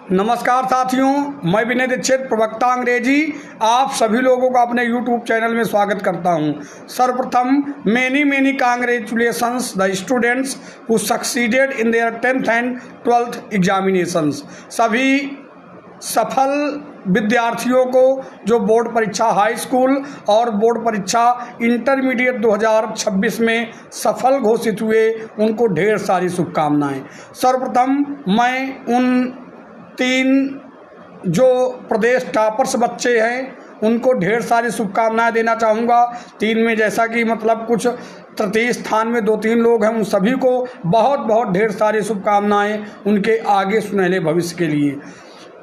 नमस्कार साथियों, मैं विनय दीक्षित, प्रवक्ता अंग्रेजी, आप सभी लोगों का अपने YouTube चैनल में स्वागत करता हूं। सर्वप्रथम many congratulations the students who succeeded in their 10th and 12th examinations. सभी सफल विद्यार्थियों को जो बोर्ड परीक्षा हाई स्कूल और बोर्ड परीक्षा इंटरमीडिएट 2026 में सफल घोषित हुए, उनको ढेर सारी शुभकामनाएं। सर्वप्रथम मैं उन 3 जो प्रदेश टॉपर्स बच्चे हैं उनको ढेर सारी शुभकामनाएं देना चाहूँगा। 3 में जैसा कि मतलब कुछ तृतीय स्थान में 2-3 लोग हैं, उन सभी को बहुत ढेर सारी शुभकामनाएं उनके आगे सुनहरे भविष्य के लिए।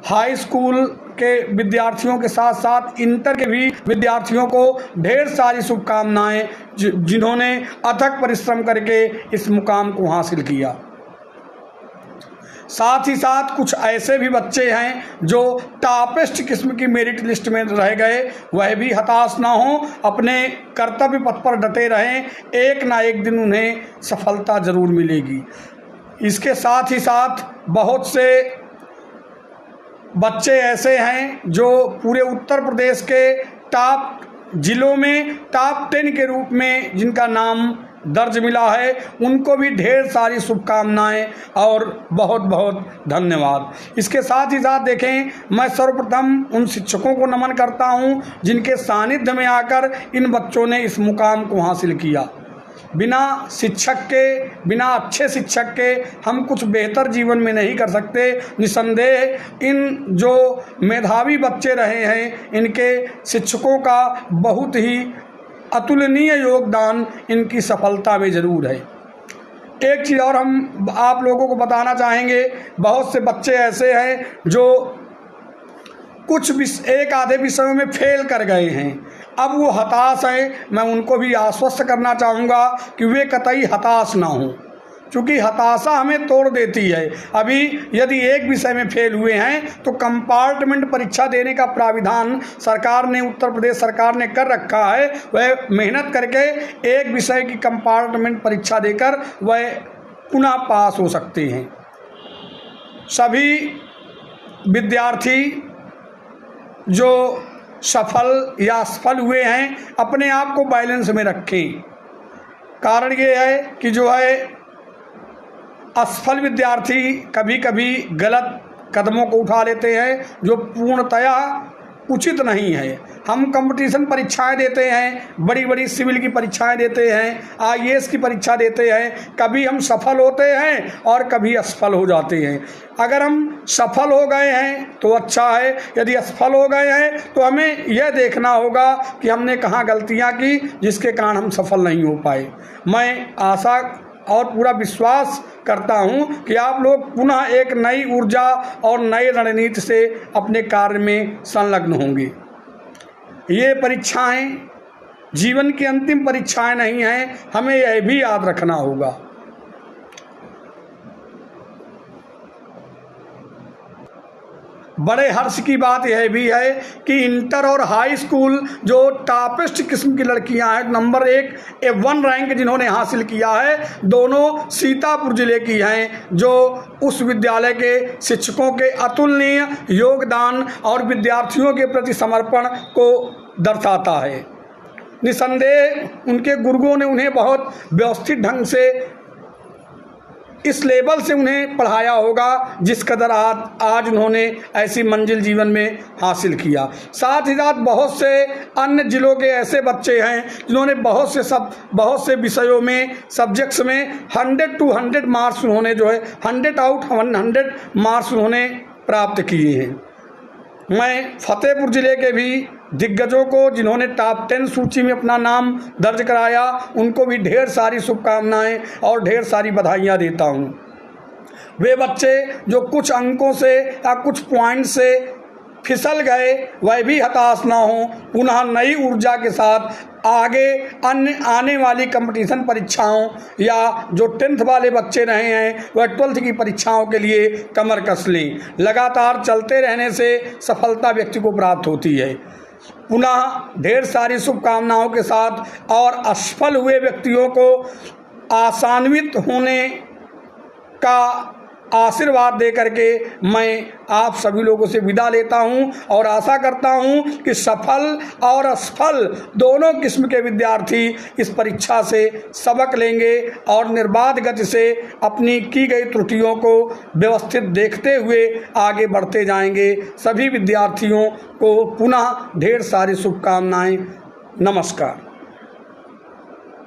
हाई स्कूल के विद्यार्थियों के साथ साथ इंटर के भी विद्यार्थियों को ढेर सारी शुभकामनाएं जिन्होंने अथक परिश्रम करके इस मुकाम को हासिल किया। साथ ही साथ कुछ ऐसे भी बच्चे हैं जो टॉपेस्ट किस्म की मेरिट लिस्ट में रह गए, वह भी हताश ना हो, अपने कर्तव्य पथ पर डटे रहें, एक ना एक दिन उन्हें सफलता जरूर मिलेगी। इसके साथ ही साथ बहुत से बच्चे ऐसे हैं जो पूरे उत्तर प्रदेश के टॉप जिलों में टॉप 10 के रूप में जिनका नाम दर्ज मिला है, उनको भी ढेर सारी शुभकामनाएं और बहुत धन्यवाद। इसके साथ ही साथ देखें, मैं सर्वप्रथम उन शिक्षकों को नमन करता हूं जिनके सानिध्य में आकर इन बच्चों ने इस मुकाम को हासिल किया। बिना शिक्षक के, बिना अच्छे शिक्षक के हम कुछ बेहतर जीवन में नहीं कर सकते। निसंदेह इन जो मेधावी बच्चे रहे हैं, इनके शिक्षकों का बहुत ही अतुलनीय योगदान इनकी सफलता में ज़रूर है। एक चीज़ और हम आप लोगों को बताना चाहेंगे, बहुत से बच्चे ऐसे हैं जो कुछ एक आधे विषयों में फेल कर गए हैं, अब वो हताश हैं। मैं उनको भी आश्वस्त करना चाहूँगा कि वे कतई हताश ना हों, क्योंकि हताशा हमें तोड़ देती है। अभी यदि एक विषय में फेल हुए हैं तो कंपार्टमेंट परीक्षा देने का प्राविधान सरकार ने, उत्तर प्रदेश सरकार ने कर रखा है। वह मेहनत करके एक विषय की कंपार्टमेंट परीक्षा देकर वह पुनः पास हो सकते हैं। सभी विद्यार्थी जो सफल या असफल हुए हैं, अपने आप को बैलेंस में रखें। कारण ये है कि जो है असफल विद्यार्थी कभी गलत कदमों को उठा लेते हैं जो पूर्णतया उचित नहीं है। हम कंपटीशन परीक्षाएं देते हैं, बड़ी सिविल की परीक्षाएं देते हैं, IAS की परीक्षा देते हैं, कभी हम सफल होते हैं और कभी असफल हो जाते हैं। अगर हम सफल हो गए हैं तो अच्छा है, यदि असफल हो गए हैं तो हमें यह देखना होगा कि हमने कहाँ गलतियां की जिसके कारण हम सफल नहीं हो पाए। मैं आशा और पूरा विश्वास करता हूं कि आप लोग पुनः एक नई ऊर्जा और नई रणनीति से अपने कार्य में संलग्न होंगे। ये परीक्षाएं जीवन की अंतिम परीक्षाएं नहीं हैं, हमें यह भी याद रखना होगा। बड़े हर्ष की बात यह भी है कि इंटर और हाई स्कूल जो टॉपेस्ट किस्म की लड़कियां हैं, नंबर 1 A1 रैंक जिन्होंने हासिल किया है, दोनों सीतापुर जिले की हैं, जो उस विद्यालय के शिक्षकों के अतुलनीय योगदान और विद्यार्थियों के प्रति समर्पण को दर्शाता है। निसंदेह उनके गुरुओं ने उन्हें बहुत व्यवस्थित ढंग से इस लेवल से उन्हें पढ़ाया होगा जिस कदर आज उन्होंने ऐसी मंजिल जीवन में हासिल किया। साथ ही साथ बहुत से अन्य जिलों के ऐसे बच्चे हैं जिन्होंने बहुत से विषयों में, सब्जेक्ट्स में 100 to 100 मार्क्स उन्होंने जो है 100 out 100 मार्क्स उन्होंने प्राप्त किए हैं। मैं फतेहपुर जिले के भी दिग्गजों को जिन्होंने टॉप 10 सूची में अपना नाम दर्ज कराया, उनको भी ढेर सारी शुभकामनाएं और ढेर सारी बधाइयां देता हूं। वे बच्चे जो कुछ अंकों से या कुछ पॉइंट से फिसल गए, वह भी हताश ना हो, पुनः नई ऊर्जा के साथ आगे अन्य आने वाली कंपटीशन परीक्षाओं या जो 10th वाले बच्चे रहे हैं वह 12th की परीक्षाओं के लिए कमर कस लें। लगातार चलते रहने से सफलता व्यक्ति को प्राप्त होती है। पुनः ढेर सारी शुभकामनाओं के साथ और असफल हुए व्यक्तियों को आशान्वित होने का आशीर्वाद दे करके मैं आप सभी लोगों से विदा लेता हूं और आशा करता हूं कि सफल और असफल दोनों किस्म के विद्यार्थी इस परीक्षा से सबक लेंगे और निर्बाध गति से अपनी की गई त्रुटियों को व्यवस्थित देखते हुए आगे बढ़ते जाएंगे। सभी विद्यार्थियों को पुनः ढेर सारी शुभकामनाएं। नमस्कार।